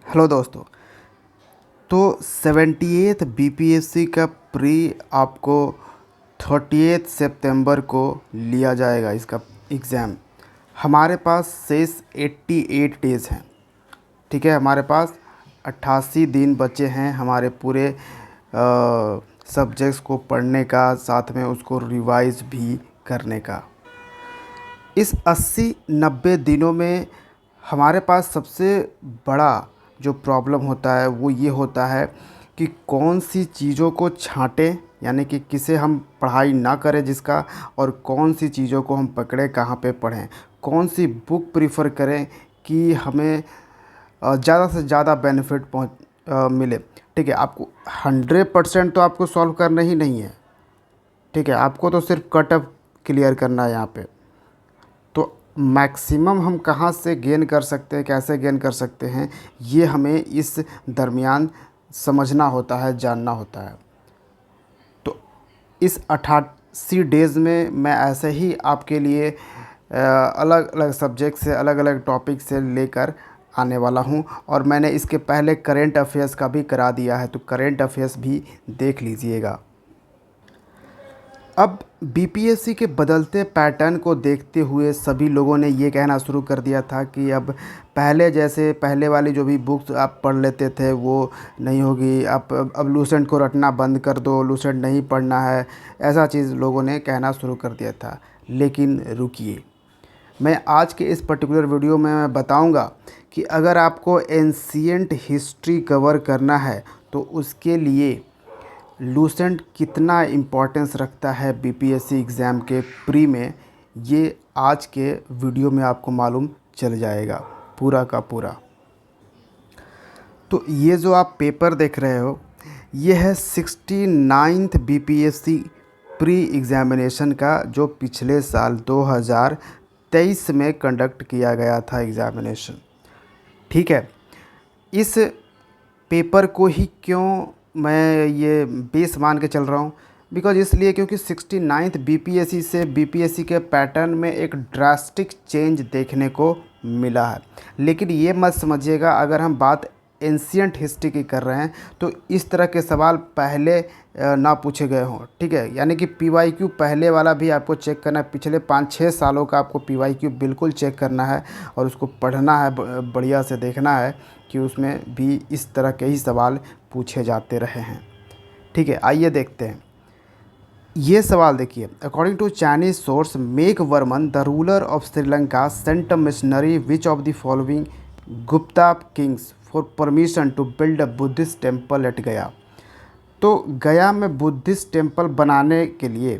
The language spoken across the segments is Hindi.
हेलो दोस्तों। तो 78th बीपीएससी का प्री आपको 30th सितंबर को लिया जाएगा इसका एग्ज़ाम। हमारे पास शेष 88 डेज़ हैं। ठीक है, हमारे पास 88 दिन बचे हैं हमारे पूरे सब्जेक्ट्स को पढ़ने का, साथ में उसको रिवाइज भी करने का। इस 80-90 दिनों में हमारे पास सबसे बड़ा जो प्रॉब्लम होता है वो ये होता है कि कौन सी चीज़ों को छांटें, यानी कि किसे हम पढ़ाई ना करें जिसका, और कौन सी चीज़ों को हम पकड़ें, कहाँ पे पढ़ें, कौन सी बुक प्रीफर करें कि हमें ज़्यादा से ज़्यादा बेनिफिट मिले। ठीक है, आपको 100% तो आपको सॉल्व करना ही नहीं है। ठीक है, आपको तो सिर्फ कट ऑफ क्लियर करना है यहाँ पे। तो मैक्सिमम हम कहाँ से गेन कर सकते हैं, कैसे गेन कर सकते हैं, ये हमें इस दरमियान समझना होता है, जानना होता है। तो इस 88 डेज़ में मैं ऐसे ही आपके लिए अलग अलग सब्जेक्ट से, अलग अलग टॉपिक से लेकर आने वाला हूँ। और मैंने इसके पहले करेंट अफेयर्स का भी करा दिया है, तो करेंट अफेयर्स भी देख लीजिएगा। अब बीपीएससी के बदलते पैटर्न को देखते हुए सभी लोगों ने ये कहना शुरू कर दिया था कि अब पहले जैसे पहले वाली जो भी बुक्स आप पढ़ लेते थे वो नहीं होगी, आप अब लूसेंट को रटना बंद कर दो, लूसेंट नहीं पढ़ना है, ऐसा चीज़ लोगों ने कहना शुरू कर दिया था। लेकिन रुकिए, मैं आज के इस पर्टिकुलर वीडियो में मैं बताऊंगा कि अगर आपको एंशिएंट हिस्ट्री कवर करना है तो उसके लिए लूसेंट कितना इम्पोर्टेंस रखता है बीपीएससी एग्ज़ाम के प्री में, ये आज के वीडियो में आपको मालूम चल जाएगा पूरा का पूरा। तो ये जो आप पेपर देख रहे हो ये है 69th बीपीएससी प्री एग्ज़ामिनेशन का, जो पिछले साल 2023 में कंडक्ट किया गया था एग्ज़ामिनेशन। ठीक है, इस पेपर को ही क्यों मैं ये बेस मान के चल रहा हूँ, बिकॉज इसलिए क्योंकि 69th बीपीएससी से बीपीएससी के पैटर्न में एक ड्रास्टिक चेंज देखने को मिला है। लेकिन ये मत समझिएगा, अगर हम बात एंशिएंट हिस्ट्री की कर रहे हैं तो इस तरह के सवाल पहले ना पूछे गए हों। ठीक है, यानी कि पीवाईक्यू पहले वाला भी आपको चेक करना है, पिछले 5-6 सालों का आपको पीवाईक्यू बिल्कुल चेक करना है और उसको पढ़ना है, बढ़िया से देखना है कि उसमें भी इस तरह के ही सवाल पूछे जाते रहे हैं। ठीक है, आइए देखते हैं। ये सवाल देखिए, according to Chinese source Megh Varman the ruler of Sri Lanka sent a missionary which of the following Gupta kings for permission to build a Buddhist temple at Gaya. तो गया में बुद्धिस्ट टेम्पल बनाने के लिए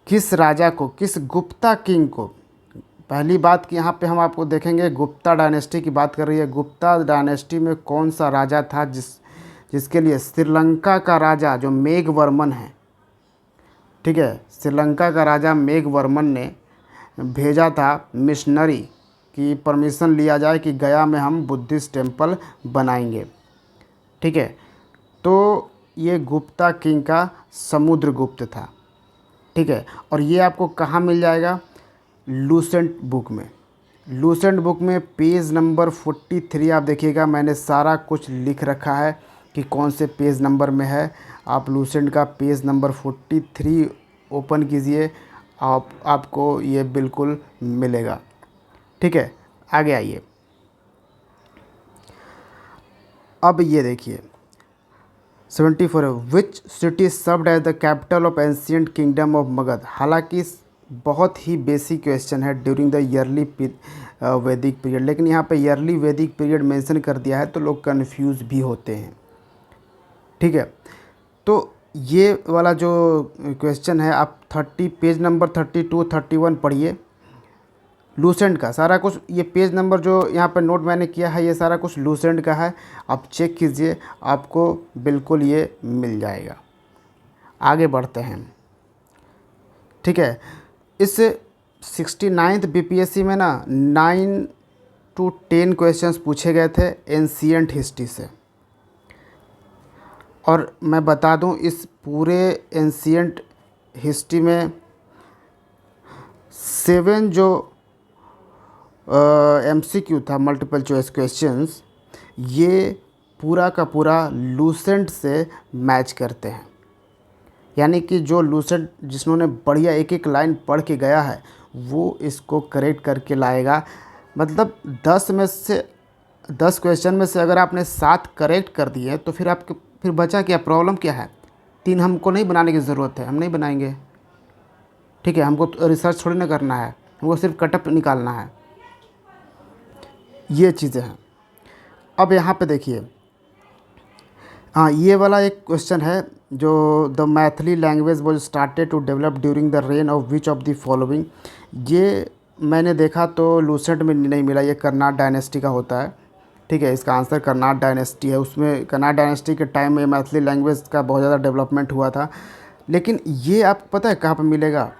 किस राजा को, किस गुप्ता किंग को, पहली बात कि यहाँ पे हम आपको देखेंगे गुप्ता डायनेस्टी की बात कर रही है। गुप्ता डायनेस्टी में कौन सा राजा था जिसके लिए श्रीलंका का राजा जो मेघवर्मन है, ठीक है, श्रीलंका का राजा मेघवर्मन ने भेजा था मिशनरी कि परमिशन लिया जाए कि गया में हम बुद्धिस्ट टेम्पल बनाएंगे। ठीक है, तो ये गुप्ता किंग का समुद्रगुप्त था। ठीक है, और ये आपको कहाँ मिल जाएगा, लूसेंट बुक में। लूसेंट बुक में पेज नंबर 43 आप देखिएगा, मैंने सारा कुछ लिख रखा है कि कौन से पेज नंबर में है। आप लूसेंट का पेज नंबर 43 ओपन कीजिए, आपको ये बिल्कुल मिलेगा। ठीक है, आगे आइए। अब ये देखिए 74 which city served as the capital of ancient kingdom of Magadh. हालांकि बहुत ही बेसिक क्वेश्चन है during the early Vedic period, लेकिन यहाँ पे ईयरली वैदिक पीरियड मेंशन कर दिया है तो लोग कंफ्यूज भी होते हैं। ठीक है, तो ये वाला जो क्वेश्चन है आप पेज नंबर 32 31 पढ़िए। लूसेंट का सारा कुछ, ये पेज नंबर जो यहाँ पर नोट मैंने किया है ये सारा कुछ लूसेंट का है, आप चेक कीजिए, आपको बिल्कुल ये मिल जाएगा। आगे बढ़ते हैं। ठीक है, इस 69th बीपीएससी में ना 9 to 10 क्वेश्चंस पूछे गए थे एंशिएंट हिस्ट्री से। और मैं बता दूं, इस पूरे एंशिएंट हिस्ट्री में 7 जो एमसीक्यू था, मल्टीपल चॉइस क्वेश्चंस, ये पूरा का पूरा लूसेंट से मैच करते हैं। यानी कि जो लूसेंट जिन्होंने बढ़िया एक एक लाइन पढ़ के गया है वो इसको करेक्ट करके लाएगा। मतलब 10 क्वेश्चन में से अगर आपने 7 करेक्ट कर दिए तो फिर आपके फिर बचा क्या, प्रॉब्लम क्या है? 3 हमको नहीं बनाने की ज़रूरत है, हम नहीं बनाएंगे। ठीक है, हमको रिसर्च थोड़ी ना करना है, हमको सिर्फ कटअप निकालना है। ये चीज़ें हैं। अब यहाँ पे देखिए, हाँ ये वाला एक क्वेश्चन है जो the Maithili language was started to develop during the reign of which of the following. ये मैंने देखा तो लूसेंट में नहीं मिला, ये कर्नाड डायनेस्टी का होता है। ठीक है, इसका आंसर कर्नाड डायनेस्टी है। उसमें कर्नाड डायनेस्टी के टाइम में मैथिली लैंग्वेज का बहुत ज़्यादा डेवलपमेंट हुआ था। लेकिन ये आपको पता है कहाँ पर मिलेगा?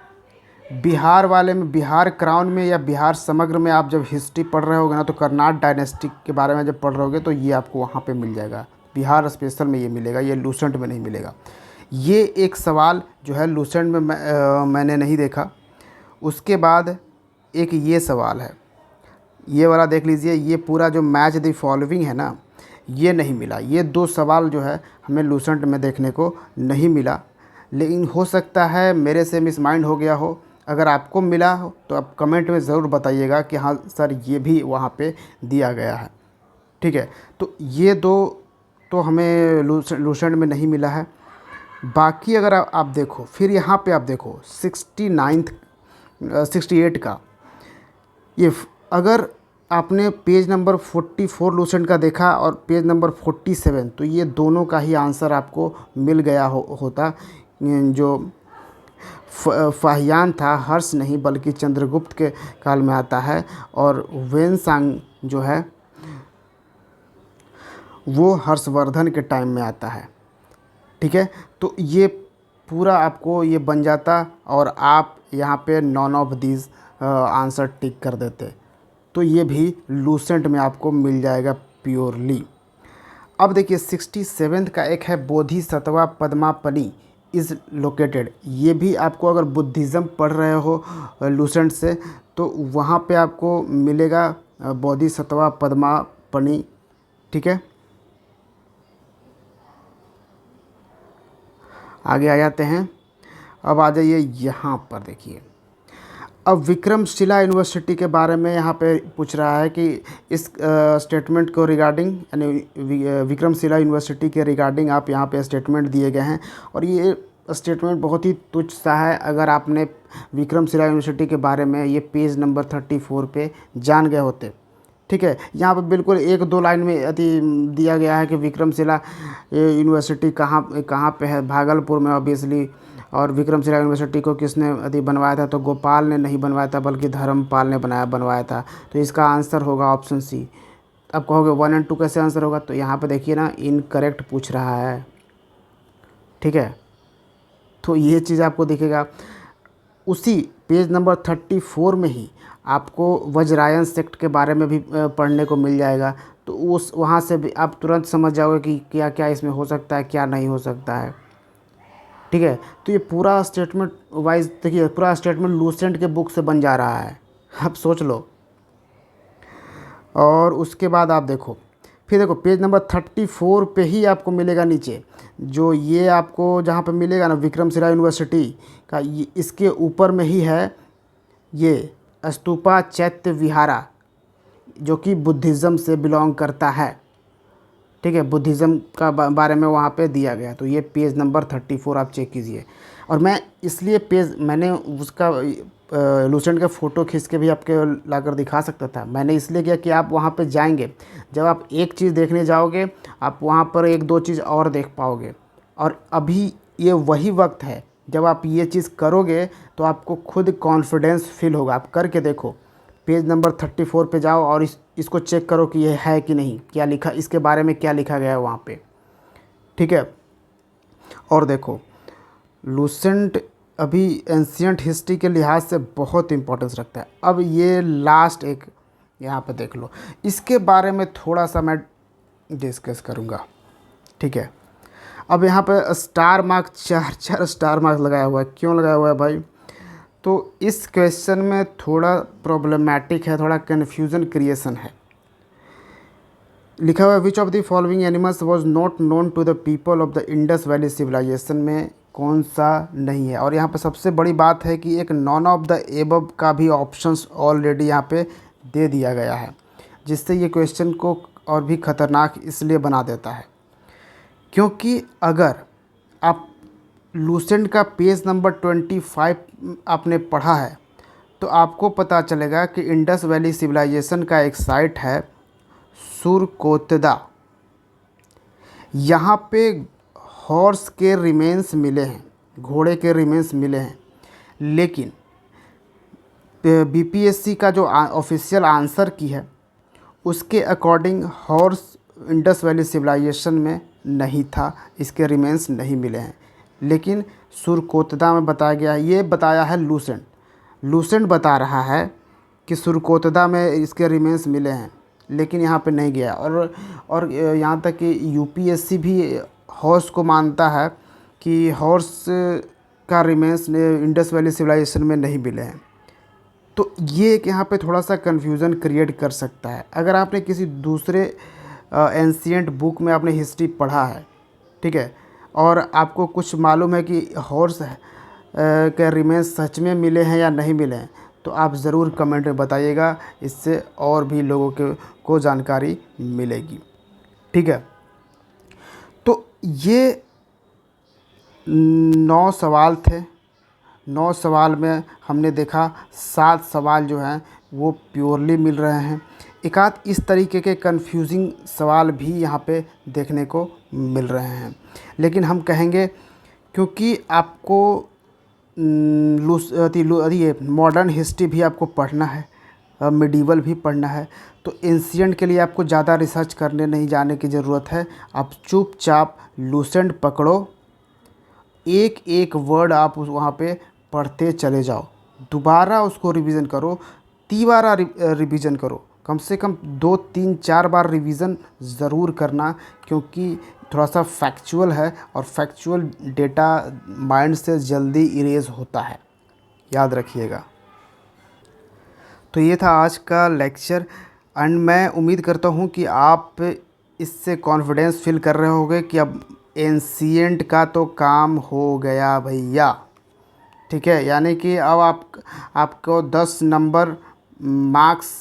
बिहार वाले में, बिहार क्राउन में या बिहार समग्र में आप जब हिस्ट्री पढ़ रहे होगे ना, तो कर्नाड डायनेस्टी के बारे में जब पढ़ रहे होगे तो ये आपको वहाँ पे मिल जाएगा। बिहार स्पेशल में ये मिलेगा, ये लूसेंट में नहीं मिलेगा। ये एक सवाल जो है लूसेंट में मैंने नहीं देखा। उसके बाद एक ये सवाल है, ये वाला देख लीजिए। ये पूरा जो मैच द फॉलोइंग है ना, ये नहीं मिला। ये 2 सवाल जो है हमें लूसेंट में देखने को नहीं मिला। लेकिन हो सकता है मेरे से मिस माइंड हो गया हो। अगर आपको मिला हो तो आप कमेंट में ज़रूर बताइएगा कि हाँ सर ये भी वहाँ पे दिया गया है। ठीक है, तो ये 2 तो हमें लूसेंट में नहीं मिला है। बाकी अगर आप देखो, फिर यहाँ पे आप देखो 68 का ये अगर आपने पेज नंबर 44 लूसेंट का देखा और पेज नंबर 47, तो ये दोनों का ही आंसर आपको मिल गया होता। जो फाहियान था, हर्ष नहीं बल्कि चंद्रगुप्त के काल में आता है, और वेनसांग जो है वो हर्षवर्धन के टाइम में आता है। ठीक है, तो ये पूरा आपको ये बन जाता और आप यहाँ पे none of these answer tick कर देते, तो ये भी लूसेंट में आपको मिल जाएगा प्योरली। अब देखिए 67 का एक है बोधिसत्वा पद्मापनी इज़ लोकेटेड। ये भी आपको अगर बुद्धिज़्म पढ़ रहे हो लूसेंट से तो वहाँ पे आपको मिलेगा बोधिसत्वा पद्मापनी। ठीक है, आगे आ जाते हैं। अब आ जाइए यहाँ पर देखिए, अब विक्रमशिला यूनिवर्सिटी के बारे में यहाँ पे पूछ रहा है कि इस स्टेटमेंट को रिगार्डिंग, यानी विक्रमशिला यूनिवर्सिटी के रिगार्डिंग आप यहाँ पे स्टेटमेंट दिए गए हैं। और ये स्टेटमेंट बहुत ही तुच्छ सा है। अगर आपने विक्रमशिला यूनिवर्सिटी के बारे में ये पेज नंबर 34 पे जान गए होते। ठीक है, यहाँ पर बिल्कुल 1-2 लाइन में दिया गया है कि विक्रमशिला यूनिवर्सिटी कहाँ कहाँ पे है, भागलपुर में ऑब्वियसली। और विक्रमशिला यूनिवर्सिटी को किसने बनवाया था? तो गोपाल ने नहीं बनवाया था बल्कि धर्मपाल ने बनवाया था। तो इसका आंसर होगा ऑप्शन सी। अब कहोगे 1 और 2 कैसे आंसर होगा? तो यहाँ पे देखिए ना, इनकरेक्ट पूछ रहा है। ठीक है, तो ये चीज़ आपको दिखेगा। उसी पेज नंबर 34 में ही आपको वज्रायन सेक्ट के बारे में भी पढ़ने को मिल जाएगा। तो उस वहाँ से भी आप तुरंत समझ जाओगे कि क्या क्या इसमें हो सकता है, क्या नहीं हो सकता है। ठीक है, तो ये पूरा स्टेटमेंट वाइज देखिए, पूरा स्टेटमेंट लूसेंट के बुक से बन जा रहा है। आप सोच लो। और उसके बाद आप देखो, फिर देखो पेज नंबर 34 पे ही आपको मिलेगा नीचे, जो ये आपको जहाँ पे मिलेगा ना विक्रमशिला यूनिवर्सिटी का, इसके ऊपर में ही है ये स्तूपा चैत्य विहारा, जो कि बुद्धिज़्म से बिलोंग करता है। ठीक है, बुद्धिज़्म का बारे में वहाँ पे दिया गया। तो ये पेज नंबर 34 आप चेक कीजिए। और मैं इसलिए मैंने उसका लूसेंट का फ़ोटो खींच के भी आपके लाकर दिखा सकता था। मैंने इसलिए किया कि आप वहाँ पे जाएंगे, जब आप एक चीज़ देखने जाओगे आप वहाँ पर 1-2 चीज़ और देख पाओगे। और अभी ये वही वक्त है जब आप ये चीज़ करोगे तो आपको खुद कॉन्फिडेंस फील होगा। आप करके देखो, पेज नंबर 34 पे जाओ और इसको चेक करो कि ये है कि नहीं, क्या लिखा, इसके बारे में क्या लिखा गया है वहाँ पे। ठीक है, और देखो लूसेंट अभी एंशियंट हिस्ट्री के लिहाज से बहुत इंपॉर्टेंस रखता है। अब ये लास्ट एक यहाँ पे देख लो, इसके बारे में थोड़ा सा मैं डिस्कस करूँगा। ठीक है, अब यहाँ पे स्टार मार्क 4 स्टार मार्क लगाया हुआ है। क्यों लगाया हुआ है भाई? तो इस क्वेश्चन में थोड़ा प्रॉब्लमेटिक है, थोड़ा कन्फ्यूज़न क्रिएशन है। लिखा हुआ है which of the following animals was not known to the people of the Indus valley civilisation में कौन सा नहीं है। और यहाँ पे सबसे बड़ी बात है कि एक नॉन ऑफ द एबव का भी ऑप्शंस ऑलरेडी यहाँ पे दे दिया गया है, जिससे ये क्वेश्चन को और भी ख़तरनाक इसलिए बना देता है क्योंकि अगर आप लूसेंट का पेज नंबर 25 आपने पढ़ा है तो आपको पता चलेगा कि इंडस वैली सिविलाइजेशन का एक साइट है सुरकोतदा। यहाँ पे हॉर्स के रिमेन्स मिले हैं, घोड़े के रिमेन्स मिले हैं, लेकिन बीपीएससी का जो ऑफिशियल आंसर की है उसके according horse Indus valley civilisation में नहीं था, इसके रिमेन्स नहीं मिले हैं। लेकिन सुरकोतदा में बताया गया है, ये बताया है लूसेंट बता रहा है कि सुरकोतदा में इसके रिमेन्स मिले हैं, लेकिन यहाँ पे नहीं गया। और यहाँ तक कि यूपीएससी भी हॉर्स को मानता है कि हॉर्स का रिमेन्स इंडस वैली सिविलाइजेशन में नहीं मिले हैं। तो ये एक यहाँ पे थोड़ा सा कन्फ्यूज़न क्रिएट कर सकता है। अगर आपने किसी दूसरे एंशिएंट बुक में आपने हिस्ट्री पढ़ा है, ठीक है, और आपको कुछ मालूम है कि हॉर्स के रिमेन्स सच में मिले हैं या नहीं मिले हैं, तो आप ज़रूर कमेंट में बताइएगा, इससे और भी लोगों को जानकारी मिलेगी। ठीक है, तो ये 9 सवाल थे। 9 सवाल में हमने देखा 7 सवाल जो हैं वो प्योरली मिल रहे हैं। एक आध इस तरीके के कंफ्यूजिंग सवाल भी यहाँ पे देखने को मिल रहे हैं, लेकिन हम कहेंगे क्योंकि आपको ये मॉडर्न हिस्ट्री भी आपको पढ़ना है, मिडीवल भी पढ़ना है, तो एंशिएंट के लिए आपको ज़्यादा रिसर्च करने नहीं जाने की ज़रूरत है। आप चुपचाप लूसेंट पकड़ो, एक एक वर्ड आप वहाँ पे पढ़ते चले जाओ, दोबारा उसको रिवीजन करो, 3 बार रिवीजन करो, कम से कम 2 3 4 बार रिवीजन ज़रूर करना, क्योंकि थोड़ा सा फैक्चुअल है और फैक्चुअल डेटा माइंड से जल्दी इरेज होता है, याद रखिएगा। तो ये था आज का लेक्चर एंड मैं उम्मीद करता हूँ कि आप इससे कॉन्फिडेंस फील कर रहे होंगे कि अब एंशिएंट का तो काम हो गया भैया। ठीक है, यानी कि अब आपको 10 नंबर मार्क्स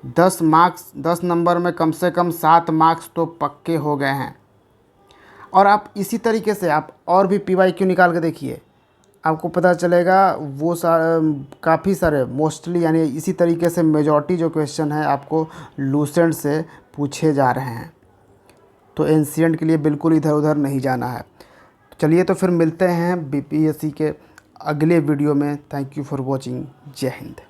10 नंबर में कम से कम 7 मार्क्स तो पक्के हो गए हैं। और आप इसी तरीके से आप और भी PYQ निकाल के देखिए, आपको पता चलेगा वो काफ़ी सारे मोस्टली यानी इसी तरीके से मेजॉरिटी जो क्वेश्चन है आपको लूसेंट से पूछे जा रहे हैं। तो एंशिएंट के लिए बिल्कुल इधर उधर नहीं जाना है। चलिए तो फिर मिलते हैं BPSC के अगले वीडियो में। Thank you for watching. जय हिंद।